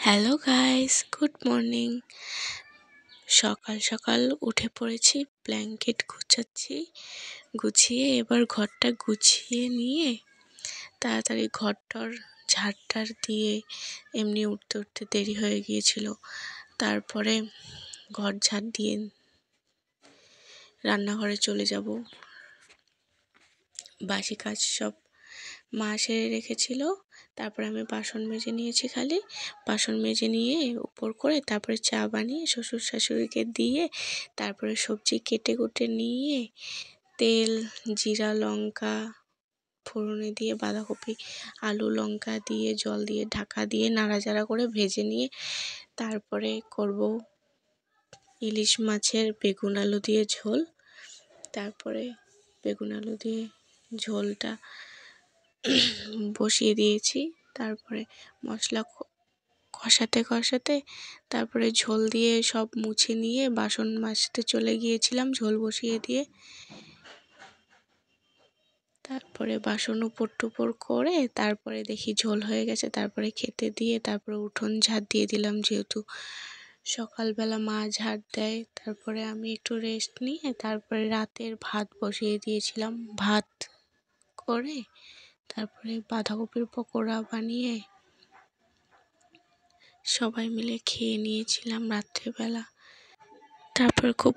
Hello guys, good morning. সকাল সকাল উঠে পড়েছি, ব্ল্যাঙ্কেট গুছিয়ে এবার ঘরটা গুছিয়ে নিয়ে তাড়াতাড়ি ঘরটর ঝাড়টার দিয়ে এমনি উঠতে উঠতে দেরি হয়ে গিয়েছিল। তারপরে ঘর ঝাড় দিয়ে রান্নাঘরে চলে যাব। বাসি কাজ সব মা সেরে রেখেছিল। তারপরে আমি বাসন মেজে নিয়েছি, খালি বাসন মেজে নিয়ে উপর করে তারপরে চা বানিয়ে শ্বশুর শাশুড়িকে দিয়ে তারপরে সবজি কেটে কুটে নিয়ে তেল, জিরা, লঙ্কা ফোড়নে দিয়ে বাঁধাকপি, আলু, লঙ্কা দিয়ে জল দিয়ে ঢাকা দিয়ে নাড়াচাড়া করে ভেজে নিয়ে তারপরে করব ইলিশ মাছের বেগুন আলু দিয়ে ঝোল। তারপরে বেগুন আলু দিয়ে ঝোলটা বসিয়ে দিয়েছি। তারপরে মশলা কষাতে তারপরে ঝোল দিয়ে সব মুছে নিয়ে বাসন মাজতে চলে গিয়েছিলাম ঝোল বসিয়ে দিয়ে। তারপরে বাসন উপর টুপর করে তারপরে দেখি ঝোল হয়ে গেছে, তারপরে খেতে দিয়ে তারপরে উঠোন ঝাড় দিয়ে দিলাম, যেহেতু সকালবেলা মা ঝাড় দেয়। তারপরে আমি একটু রেস্ট নিয়ে তারপরে রাতের ভাত বসিয়ে দিয়েছিলাম। ভাত করে তারপরে বাঁধাকপির পকোড়া বানিয়ে সবাই মিলে খেয়ে নিয়েছিলাম রাত্রেবেলা। তারপর খুব